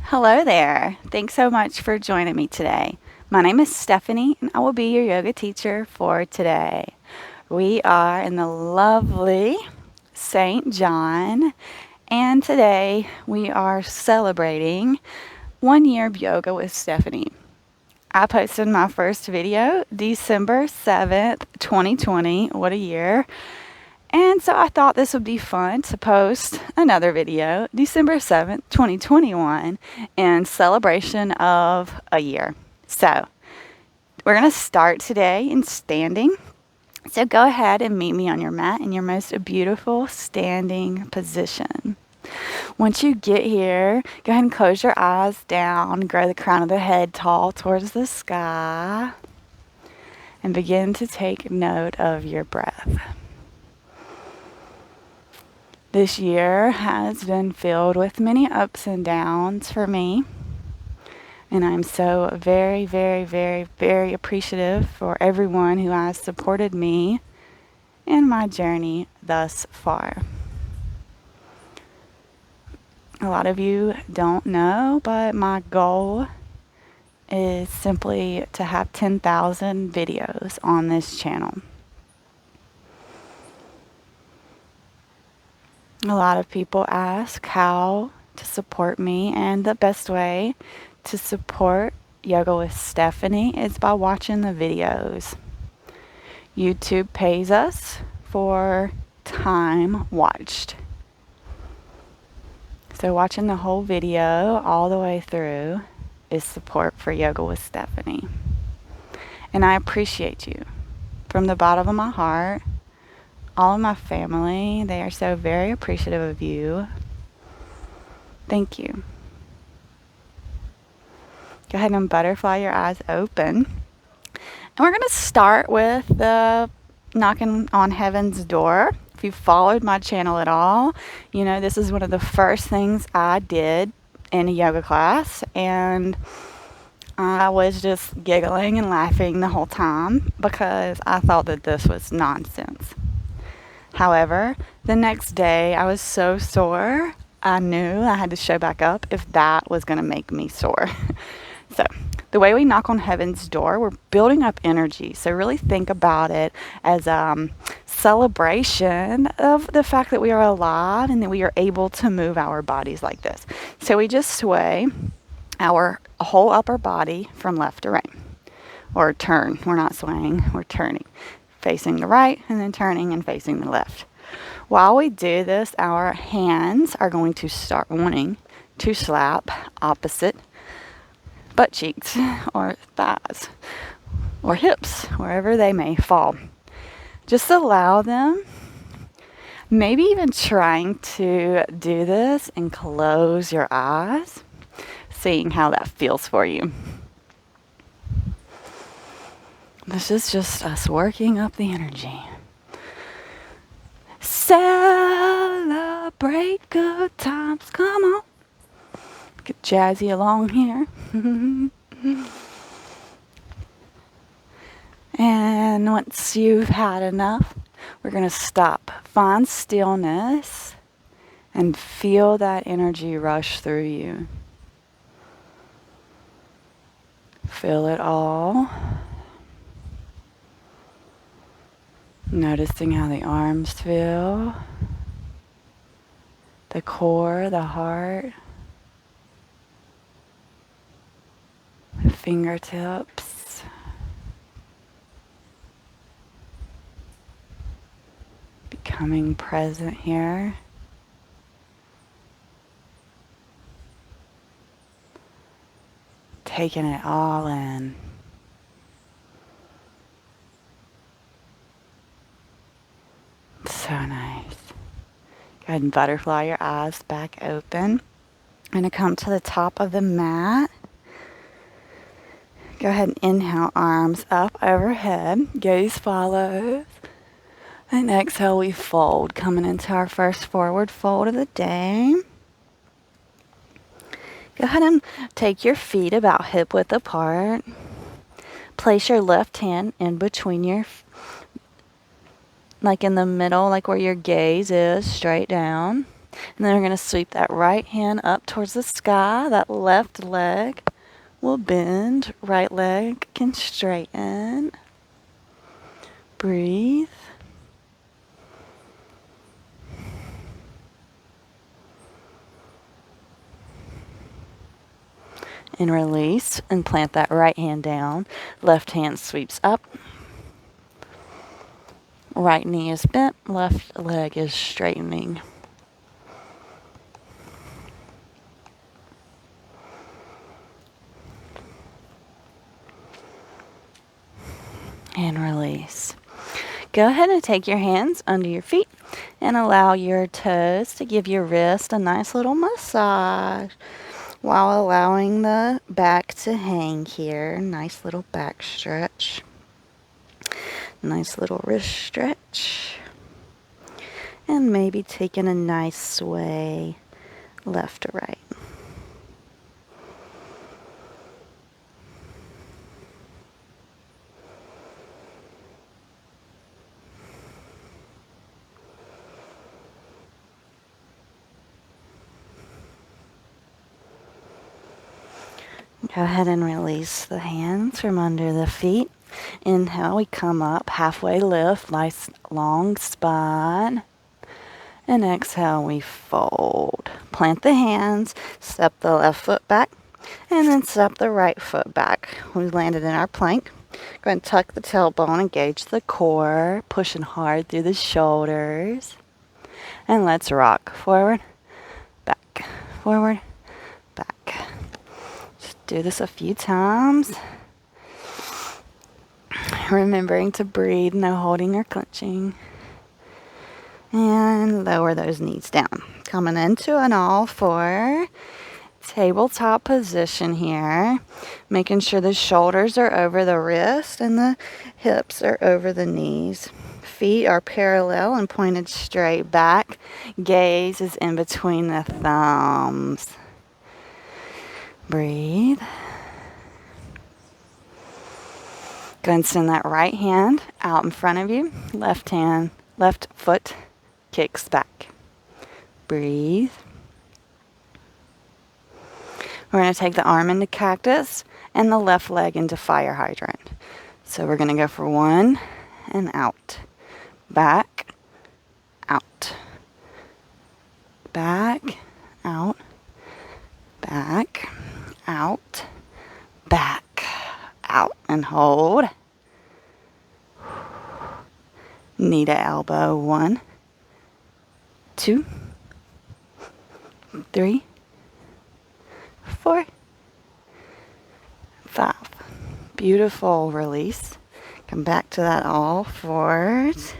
Hello there. Thanks so much for joining me today. My name is Stephanie, and I will be your yoga teacher for today. We are in the lovely St. John, and today we are celebrating 1 year of yoga with Stephanie. I posted my first video December 7th, 2020. What a year. And so I thought this would be fun to post another video, December 7th, 2021, in celebration of a year. So we're going to start today in standing. So go ahead and meet me on your mat in your most beautiful standing position. Once you get here, go ahead and close your eyes down, grow the crown of the head tall towards the sky, and begin to take note of your breath. This year has been filled with many ups and downs for me, and I'm so very, very, very, very appreciative for everyone who has supported me in my journey thus far. A lot of you don't know, but my goal is simply to have 10,000 videos on this channel. A lot of people ask how to support me, and the best way to support Yoga with Stephanie is by watching the videos. YouTube pays us for time watched. So watching the whole video all the way through is support for Yoga with Stephanie. And I appreciate you from the bottom of my heart. All of my family, they are so very appreciative of you. Thank you. Go ahead and butterfly your eyes open. And we're going to start with the knocking on heaven's door. If you've followed my channel at all, you know this is one of the first things I did in a yoga class. And I was just giggling and laughing the whole time because I thought that this was nonsense. However, the next day I was so sore, I knew I had to show back up if that was going to make me sore. So the way we knock on heaven's door, we're building up energy. So really think about it as a celebration of the fact that we are alive and that we are able to move our bodies like this. So we just sway our whole upper body from left to right. Or turn. We're not swaying, we're turning. Facing the right and then turning and facing the left. While we do this, our hands are going to start wanting to slap opposite butt cheeks or thighs or hips, wherever they may fall. Just allow them, maybe even trying to do this and close your eyes, seeing how that feels for you. This is just us working up the energy. Celebrate good times. Come on. Get jazzy along here. And once you've had enough, we're going to stop. Find stillness and feel that energy rush through you. Feel it all. Noticing how the arms feel, the core, the heart, the fingertips, becoming present here. Taking it all in. So nice. Go ahead and butterfly your eyes back open. I'm going to come to the top of the mat. Go ahead and inhale, arms up overhead. Gaze follows. And exhale, we fold. Coming into our first forward fold of the day. Go ahead and take your feet about hip width apart. Place your left hand in between your like in the middle, like where your gaze is, straight down. And then we're going to sweep that right hand up towards the sky. That left leg will bend. Right leg can straighten. Breathe. And release and plant that right hand down. Left hand sweeps up. Right knee is bent, left leg is straightening. And release. Go ahead and take your hands under your feet and allow your toes to give your wrist a nice little massage while allowing the back to hang here. Nice little back stretch. Nice little wrist stretch. And maybe taking a nice sway left to right. Go ahead and release the hands from under the feet. Inhale, we come up, halfway lift, nice long spine. And exhale, we fold. Plant the hands, step the left foot back, and then step the right foot back. We landed in our plank. Go ahead and tuck the tailbone, engage the core, pushing hard through the shoulders. And let's rock. Forward, back, forward, back. Just do this a few times. Remembering to breathe, no holding or clenching. And lower those knees down. Coming into an all four tabletop position here. Making sure the shoulders are over the wrist and the hips are over the knees. Feet are parallel and pointed straight back. Gaze is in between the thumbs. Breathe. Go and send that right hand out in front of you. Left foot kicks back. Breathe. We're going to take the arm into cactus and the left leg into fire hydrant. So we're going to go for one and out. Back, out. Back, out. Back, out. Back, out. And hold. Knee to elbow. 1, 2, 3, 4, 5. Beautiful release. Come back to that all fours.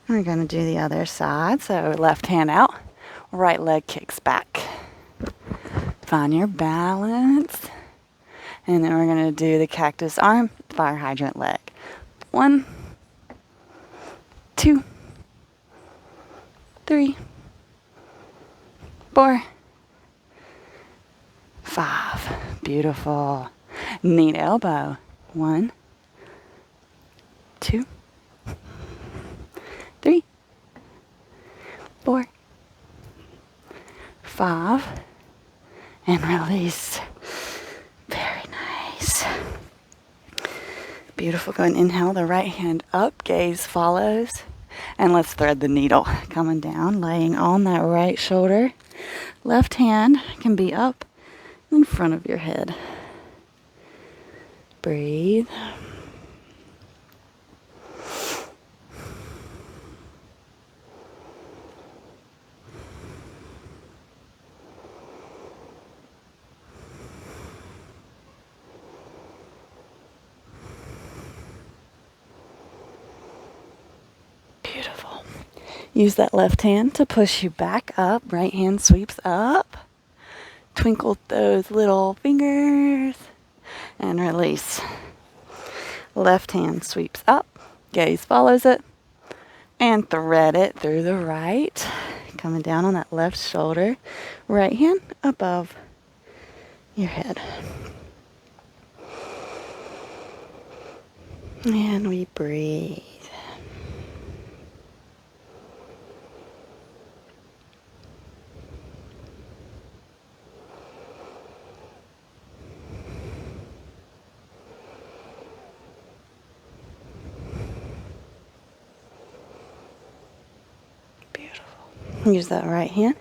We're going to do the other side. So left hand out, right leg kicks back. Find your balance. And then we're going to do the cactus arm, fire hydrant leg. 1, 2, 3, 4, 5. Beautiful. Knee to elbow. 1, 2, 3, 4, 5. And release. Very nice. Beautiful. Go and inhale the right hand up. Gaze follows. And let's thread the needle. Coming down, laying on that right shoulder. Left hand can be up in front of your head. Breathe. Beautiful. Use that left hand to push you back up. Right hand sweeps up. Twinkle those little fingers. And release. Left hand sweeps up. Gaze follows it. And thread it through the right. Coming down on that left shoulder. Right hand above your head. And we breathe. Use that right hand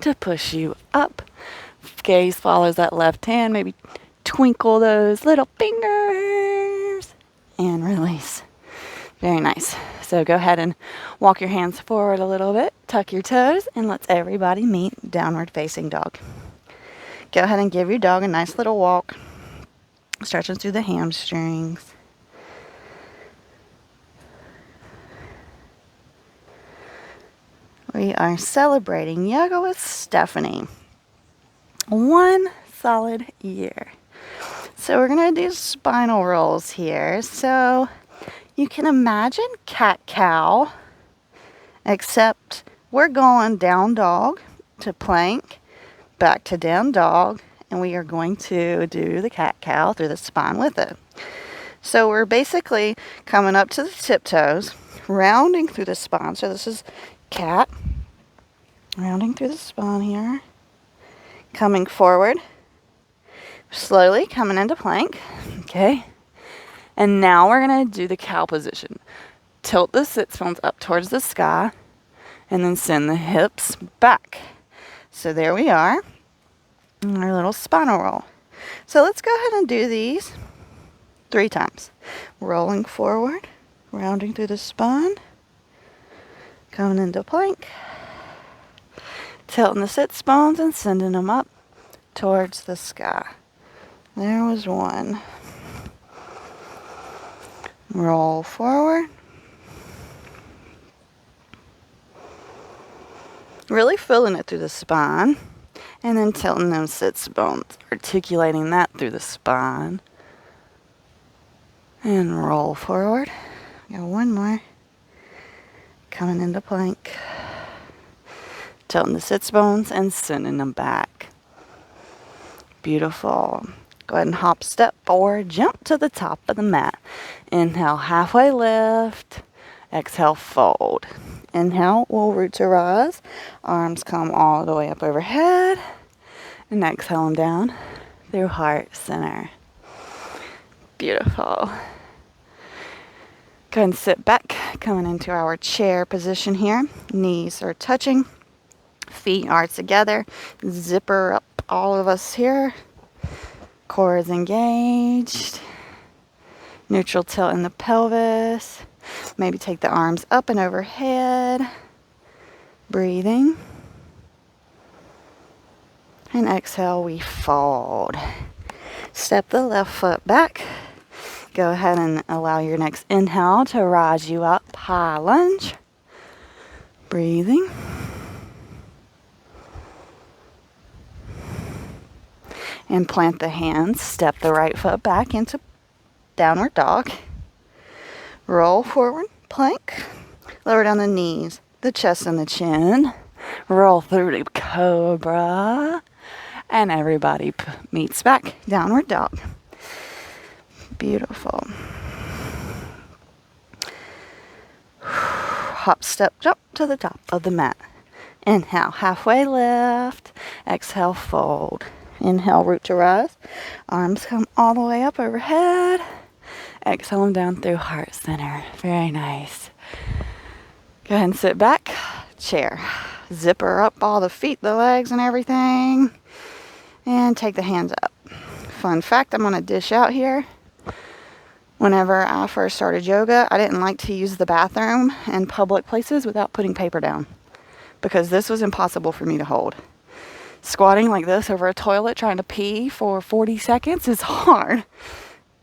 to push you up. Gaze follows that left hand. Maybe twinkle those little fingers and release. Very nice. So go ahead and walk your hands forward a little bit. Tuck your toes, and let's everybody meet downward facing dog. Go ahead and give your dog a nice little walk, stretching through the hamstrings. We are celebrating Yoga with Stephanie. 1 solid year. So we're going to do spinal rolls here. So you can imagine cat-cow, except we're going down dog to plank, back to down dog, and we are going to do the cat-cow through the spine with it. So we're basically coming up to the tiptoes, rounding through the spine. So this is cat, rounding through the spine here, coming forward, slowly coming into plank, okay? And now we're going to do the cow position. Tilt the sit bones up towards the sky, and then send the hips back. So there we are, our little spinal roll. So let's go ahead and do these 3 times. Rolling forward, rounding through the spine, coming into plank, tilting the sit bones and sending them up towards the sky. There was 1. Roll forward. Really filling it through the spine. And then tilting them sits bones. Articulating that through the spine. And roll forward. Got 1 more. Coming into plank. Tilting the sits bones and sending them back. Beautiful. Go ahead and hop, step, or jump to the top of the mat. Inhale, halfway lift. Exhale, fold. Inhale, we'll root to rise. Arms come all the way up overhead. And exhale them down through heart center. Beautiful. Go ahead and sit back, coming into our chair position here. Knees are touching. Feet are together. Zipper up, all of us here. Core is engaged. Neutral tilt in the pelvis. Maybe take the arms up and overhead. Breathing. And exhale, we fold. Step the left foot back. Go ahead and allow your next inhale to rise you up. High lunge. Breathing. And plant the hands. Step the right foot back into downward dog. Roll forward, plank. Lower down the knees, the chest and the chin. Roll through to cobra. And everybody meets back. Downward dog. Beautiful. Hop, step, jump to the top of the mat. Inhale, halfway lift. Exhale, fold. Inhale, root to rise. Arms come all the way up overhead. Exhale them down through heart center. Very nice. Go ahead and sit back. Chair. Zipper up all the feet, the legs, and everything. And take the hands up. Fun fact, I'm going to dish out here. Whenever I first started yoga, I didn't like to use the bathroom in public places without putting paper down, because this was impossible for me to hold. Squatting like this over a toilet trying to pee for 40 seconds is hard.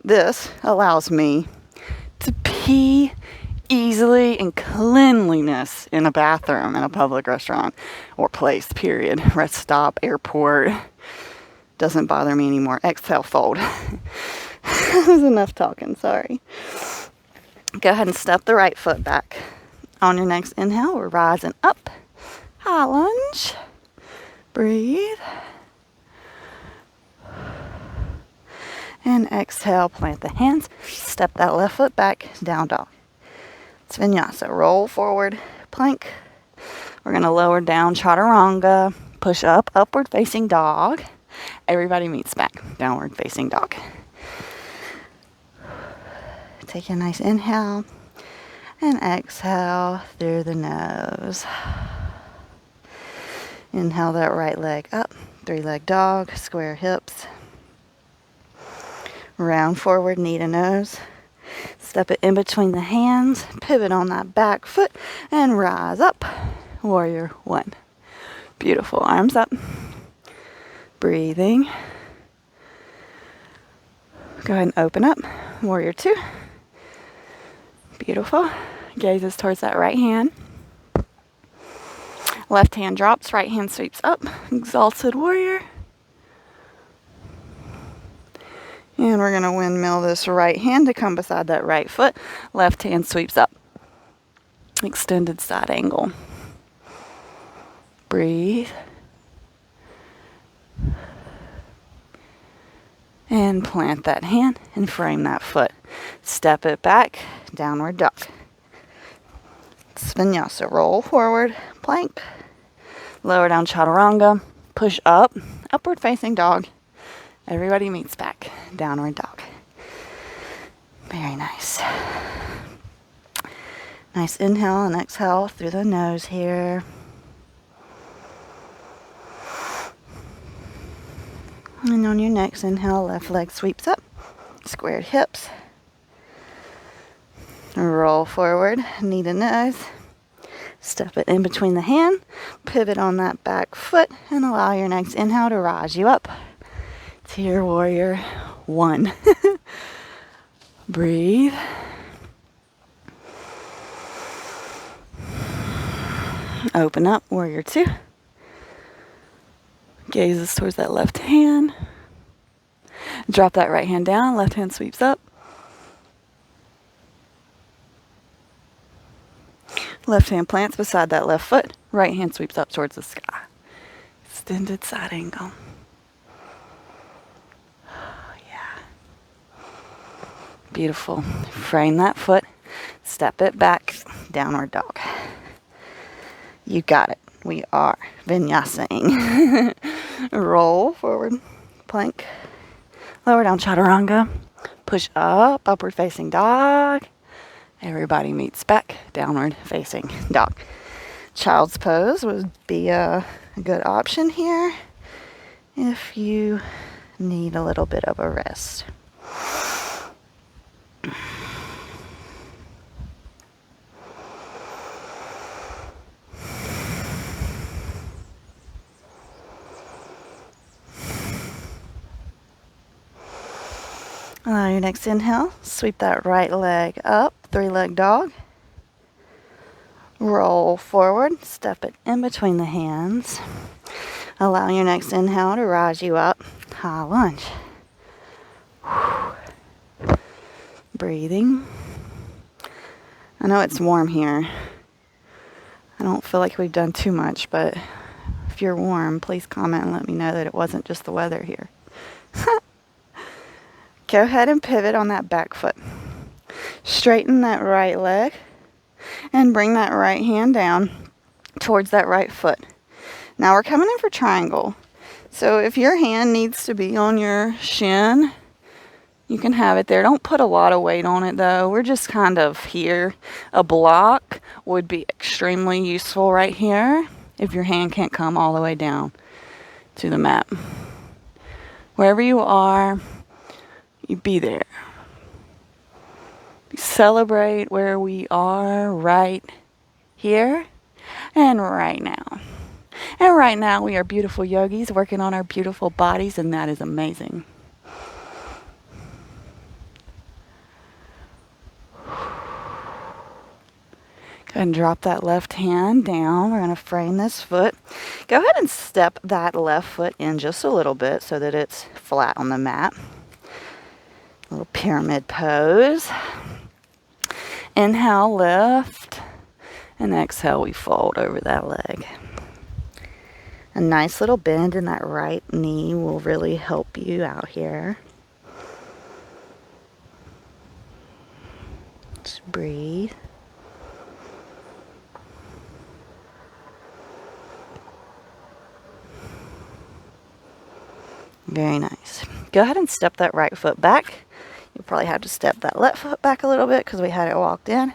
This allows me to pee easily in cleanliness in a bathroom in a public restaurant or place, period. Rest stop, airport. Doesn't bother me anymore. Exhale, fold. That was enough talking, sorry. Go ahead and step the right foot back. On your next inhale, we're rising up. High lunge. Breathe. And exhale, plant the hands. Step that left foot back, down dog. It's vinyasa. Roll forward, plank. We're going to lower down, chaturanga. Push up, upward facing dog. Everybody meets back, downward facing dog. Take a nice inhale and exhale through the nose. Inhale that right leg up. 3-leg dog, square hips. Round forward, knee to nose. Step it in between the hands, pivot on that back foot, and rise up. Warrior 1. Beautiful. Arms up. Breathing. Go ahead and open up. Warrior 2. Beautiful. Gazes towards that right hand. Left hand drops, right hand sweeps up. Exalted warrior. And we're going to windmill this right hand to come beside that right foot. Left hand sweeps up. Extended side angle. Breathe. And plant that hand and frame that foot. Step it back, downward dog. Vinyasa, roll forward, plank. Lower down chaturanga, push up, upward facing dog. Everybody meets back, downward dog. Very nice. Nice inhale and exhale through the nose here. And on your next inhale, left leg sweeps up, squared hips. Roll forward, knee to nose. Step it in between the hand, pivot on that back foot, and allow your next inhale to rise you up to your warrior 1. Breathe. Open up, warrior 2. Gazes towards that left hand. Drop that right hand down, left hand sweeps up. Left hand plants beside that left foot. Right hand sweeps up towards the sky. Extended side angle. Oh, yeah. Beautiful. Frame that foot. Step it back. Downward dog. You got it. We are vinyasing. Roll forward. Plank. Lower down chaturanga. Push up. Upward facing dog. Everybody meets back, downward facing dog. Child's pose would be a good option here if you need a little bit of a rest. Allow your next inhale. Sweep that right leg up. 3-leg dog. Roll forward. Step it in between the hands. Allow your next inhale to rise you up. High lunge. Breathing. I know it's warm here. I don't feel like we've done too much, but if you're warm, please comment and let me know that it wasn't just the weather here. Go ahead and pivot on that back foot. Straighten that right leg and bring that right hand down towards that right foot. Now we're coming in for triangle. So if your hand needs to be on your shin, you can have it there. Don't put a lot of weight on it though. We're just kind of here. A block would be extremely useful right here if your hand can't come all the way down to the mat. Wherever you are, you be there. Celebrate where we are right here and right now. And right now we are beautiful yogis working on our beautiful bodies, and that is amazing. Go ahead and drop that left hand down. We're going to frame this foot. Go ahead and step that left foot in just a little bit so that it's flat on the mat. A little pyramid pose. Inhale, lift, and exhale, we fold over that leg. A nice little bend in that right knee will really help you out here. Just breathe. Very nice. Go ahead and step that right foot back. You'll probably have to step that left foot back a little bit because we had it walked in.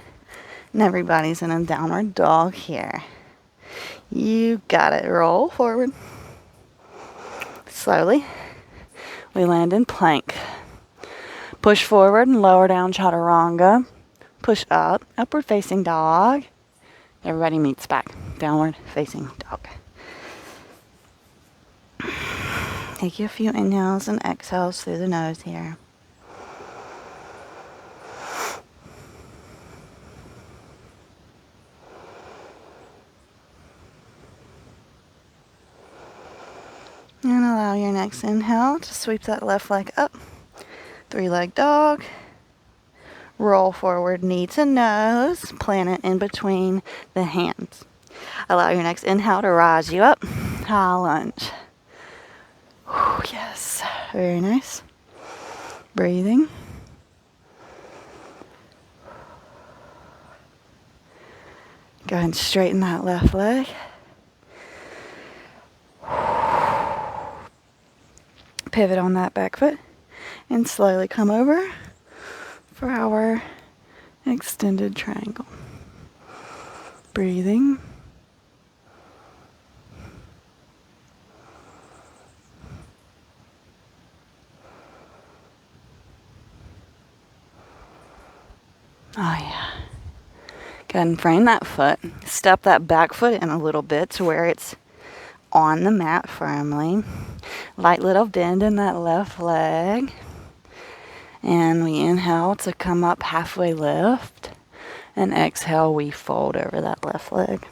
And everybody's in a downward dog here. You got it. Roll forward. Slowly. We land in plank. Push forward and lower down chaturanga. Push up. Upward facing dog. Everybody meets back. Downward facing dog. Take a few inhales and exhales through the nose here. And allow your next inhale to sweep that left leg up. 3-leg dog. Roll forward, knee to nose. Plant it in between the hands. Allow your next inhale to rise you up. High lunge. Whew, yes, very nice. Breathing. Go ahead and straighten that left leg. Pivot on that back foot and slowly come over for our extended triangle. Breathing. Oh yeah. Go ahead and frame that foot. Step that back foot in a little bit to where it's on the mat firmly. Light little bend in that left leg. And we inhale to come up halfway lift. And exhale, we fold over that left leg.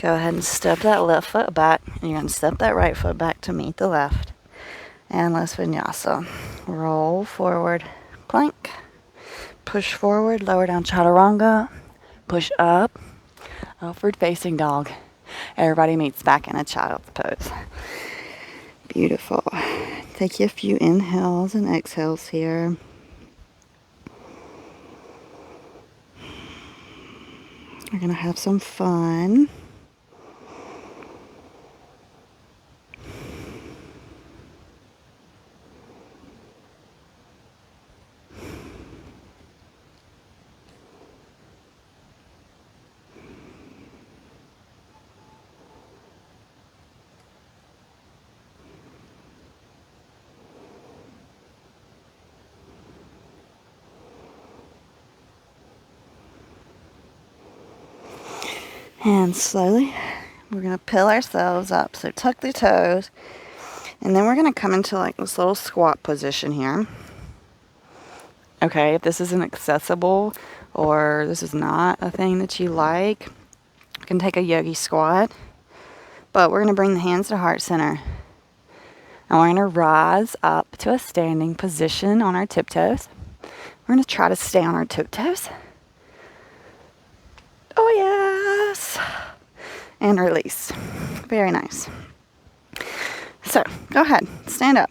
Go ahead and step that left foot back. You're going to step that right foot back to meet the left. And let's vinyasa. Roll forward, plank. Push forward, lower down chaturanga. Push up, upward facing dog. Everybody meets back in a child's pose. Beautiful. Take a few inhales and exhales here. We're going to have some fun. And slowly, we're going to pill ourselves up. So tuck the toes. And then we're going to come into like this little squat position here. Okay, if this isn't accessible or this is not a thing that you like, you can take a Yogi Squat. But we're going to bring the hands to heart center. And we're going to rise up to a standing position on our tiptoes. We're going to try to stay on our tiptoes. Oh, yes. And release. Very nice. So, go ahead. Stand up.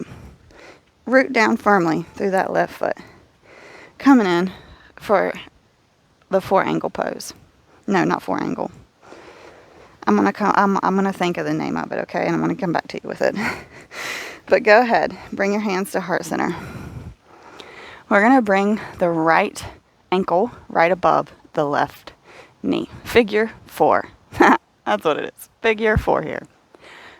Root down firmly through that left foot. Coming in for the 4-angle pose. No, not 4-angle. I'm gonna think of the name of it, okay? And I'm gonna come back to you with it. But go ahead. Bring your hands to heart center. We're gonna bring the right ankle right above the left knee. Figure 4. That's what it is. Figure 4 here.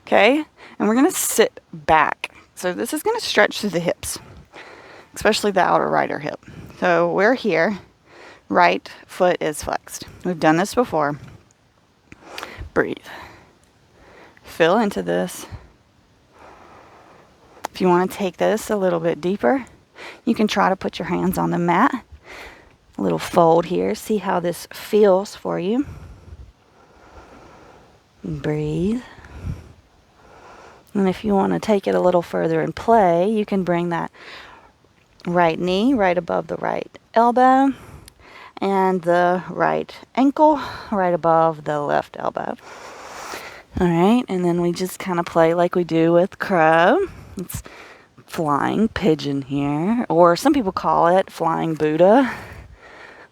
Okay? And we're going to sit back. So this is going to stretch through the hips, especially the outer right hip. So we're here. Right foot is flexed. We've done this before. Breathe. Fill into this. If you want to take this a little bit deeper, you can try to put your hands on the mat. A little fold here. See how this feels for you. Breathe. And if you want to take it a little further and play, you can bring that right knee right above the right elbow and the right ankle right above the left elbow. All right, and then we just kind of play like we do with crow. Let's flying pigeon here, or some people call it flying Buddha,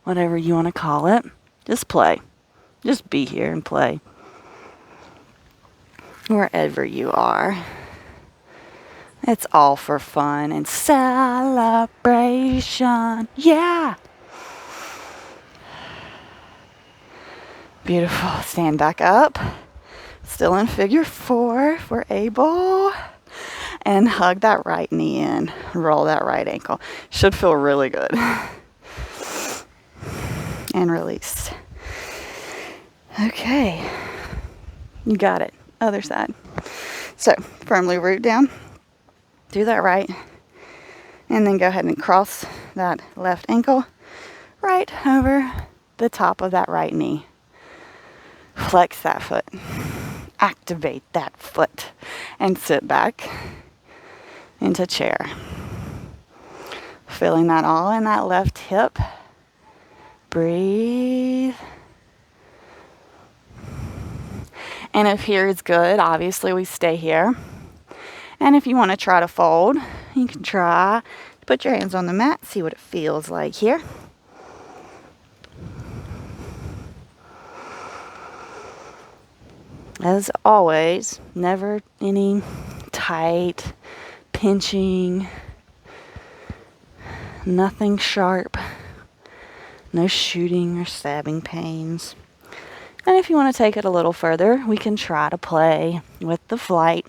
whatever you want to call it. Just play. Just be here and play. Wherever you are. It's all for fun and celebration. Yeah! Beautiful. Stand back up. Still in figure 4 if we're able. And hug that right knee in. Roll that right ankle. Should feel really good. And release. Okay. You got it. Other side. So, firmly root down. Do that right. And then go ahead and cross that left ankle right over the top of that right knee. Flex that foot. Activate that foot. And sit back into chair. Feeling that all in that left hip. Breathe. And if here is good, obviously we stay here. And if you want to try to fold, you can try to put your hands on the mat, see what it feels like here. As always, never any tight, pinching, nothing sharp, no shooting or stabbing pains. And if you want to take it a little further, we can try to play with the flight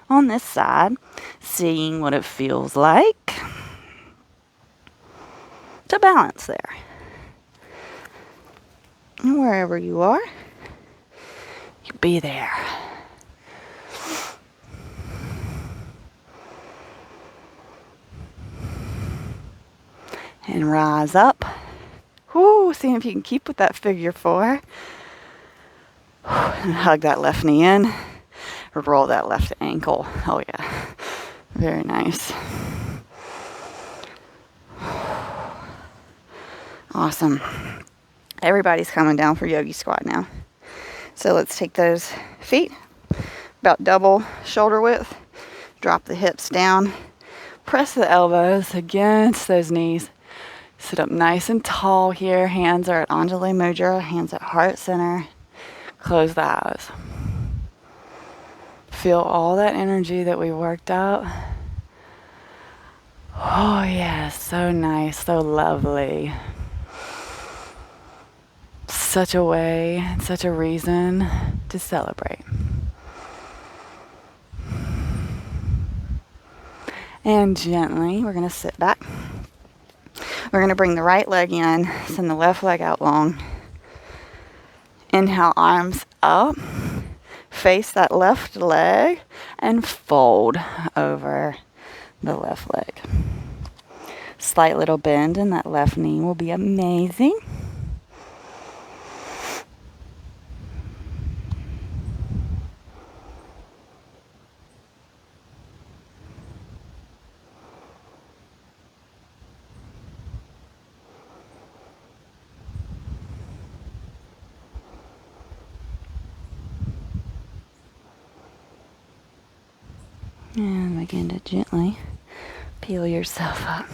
on this side, seeing what it feels like to balance there. And wherever you are, you be there. And rise up. Whoo, see if you can keep with that figure 4. And hug that left knee in. Roll that left ankle. Oh yeah. Very nice. Awesome. Everybody's coming down for Yogi Squat now. So let's take those feet about double shoulder width. Drop the hips down. Press the elbows against those knees. Sit up nice and tall here. Hands are at Anjali Mudra. Hands at heart center. Close the eyes. Feel all that energy that we worked out. Oh yeah, so nice, so lovely. Such a way, such a reason to celebrate. And gently, we're going to sit back. We're going to bring the right leg in, send the left leg out long. Inhale, arms up. Face that left leg and fold over the left leg. Slight little bend in that left knee will be amazing. And begin to gently peel yourself up.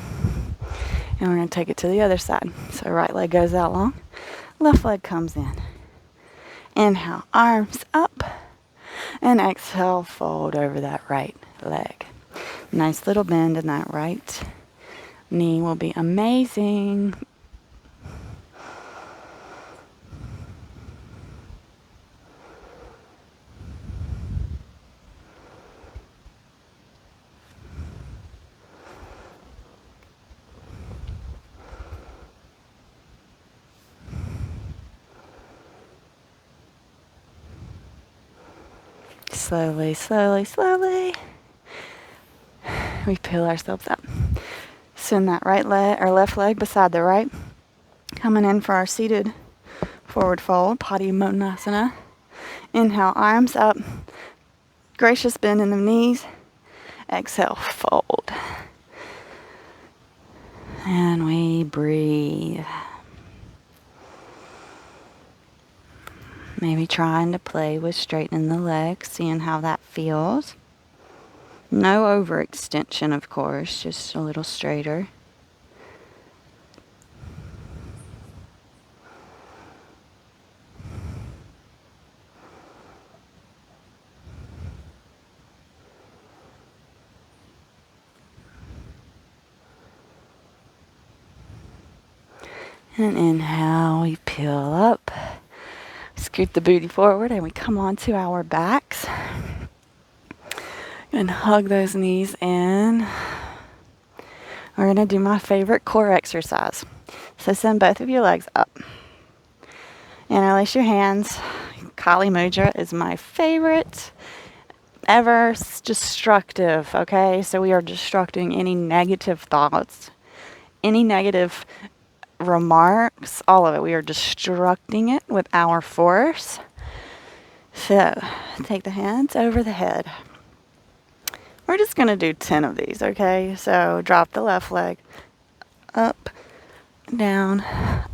And we're going to take it to the other side. So right leg goes out long, left leg comes in. Inhale, arms up. And exhale, fold over that right leg. Nice little bend in that right knee will be amazing. Slowly, slowly, slowly. We peel ourselves up. Send that right leg or left leg beside the right. Coming in for our seated forward fold, Padimottanasana. Inhale, arms up. Gracious bend in the knees. Exhale, fold. And we breathe. Maybe trying to play with straightening the legs, seeing how that feels. No overextension, of course, just a little straighter. And inhale, we peel up, scoot the booty forward, and we come onto our backs. And hug those knees in. We're going to do my favorite core exercise. So send both of your legs up. Interlace your hands. Kali Mudra is my favorite ever destructive, okay? So we are destructing any negative thoughts, any negative remarks, all of it. We are destructing it with our force. So take the hands over the head. We're just going to do 10 of these, okay? So drop the left leg. Up, down,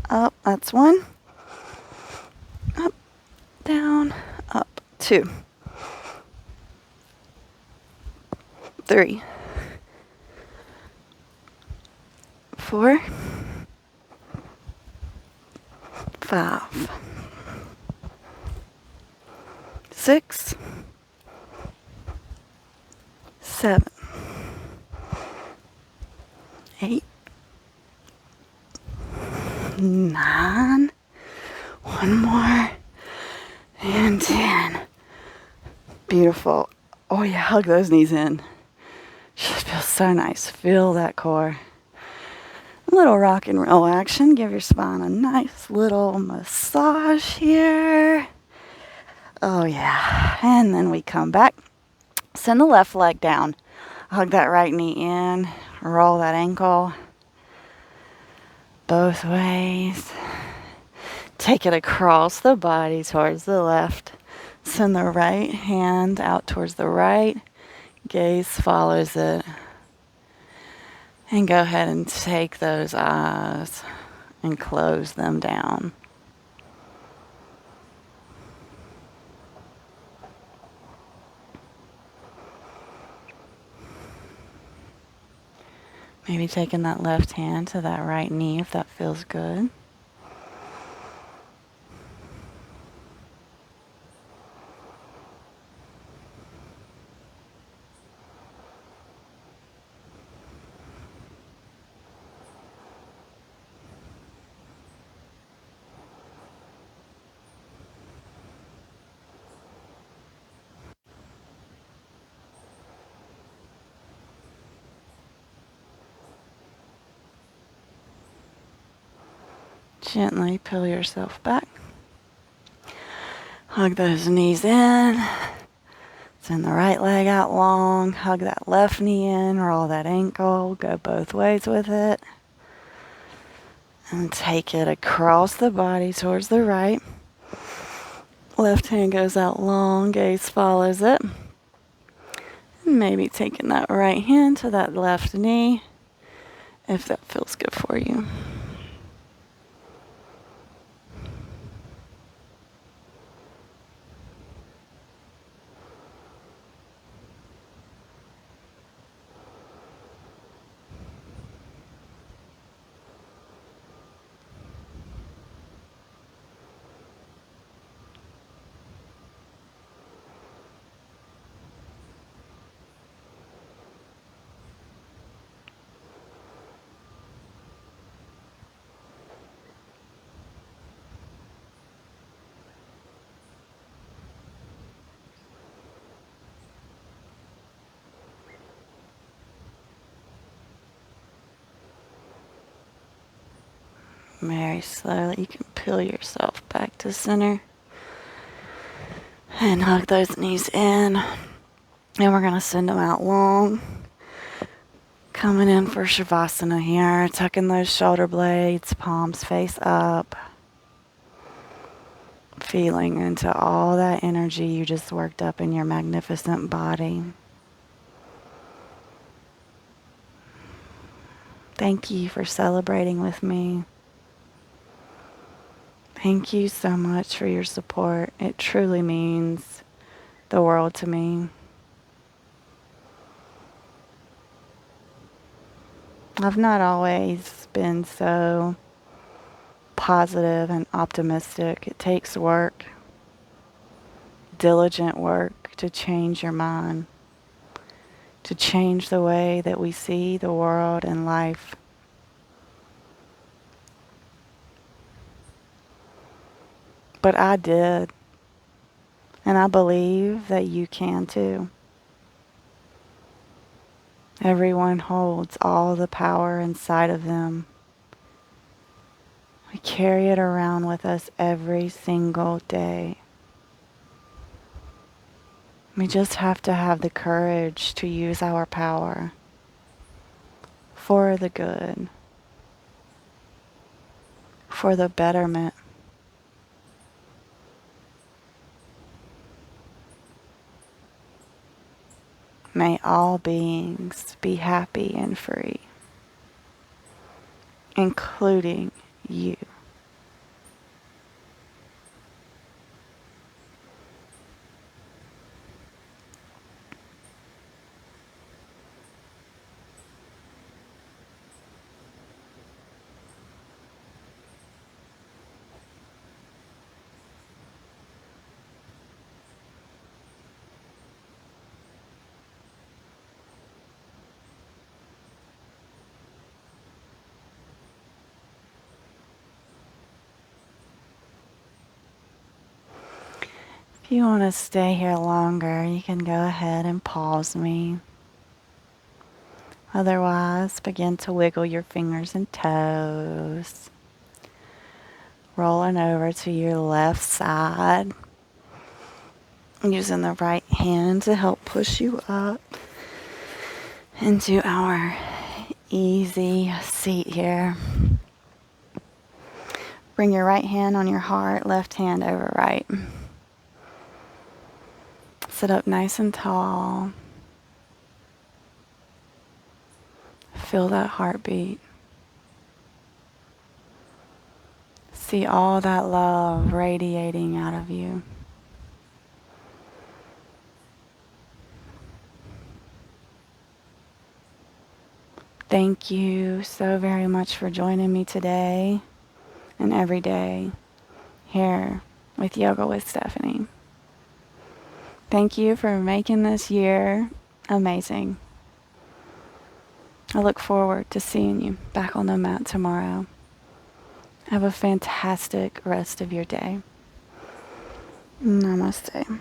up. That's 1. Up, down, up. 2. 3. 4. 5. 6. 7. 8. 9. 1 more. And 10. Beautiful. Oh yeah, hug those knees in. Just feels so nice. Feel that core. A little rock and roll action. Give your spine a nice little massage here. Oh yeah. And then we come back. Send the left leg down. Hug that right knee in. Roll that ankle. Both ways. Take it across the body towards the left. Send the right hand out towards the right. Gaze follows it. And go ahead and take those eyes and close them down. Maybe taking that left hand to that right knee if that feels good. Gently peel yourself back. Hug those knees in. Send the right leg out long. Hug that left knee in. Roll that ankle. Go both ways with it. And take it across the body towards the right. Left hand goes out long. Gaze follows it. And maybe taking that right hand to that left knee if that feels good for you. Very slowly, you can peel yourself back to center. And hug those knees in. And we're going to send them out long. Coming in for Shavasana here. Tucking those shoulder blades, palms face up. Feeling into all that energy you just worked up in your magnificent body. Thank you for celebrating with me. Thank you so much for your support. It truly means the world to me. I've not always been so positive and optimistic. It takes work, diligent work, to change your mind, to change the way that we see the world and life. But I did, and I believe that you can too. Everyone holds all the power inside of them. We carry it around with us every single day. We just have to have the courage to use our power for the good, for the betterment. May all beings be happy and free, including you. If you want to stay here longer, you can go ahead and pause me. Otherwise, begin to wiggle your fingers and toes. Rolling over to your left side. Using the right hand to help push you up into our easy seat here. Bring your right hand on your heart, left hand over right. Sit up nice and tall. Feel that heartbeat. See all that love radiating out of you. Thank you so very much for joining me today and every day here with Yoga with Stephanie. Thank you for making this year amazing. I look forward to seeing you back on the mat tomorrow. Have a fantastic rest of your day. Namaste.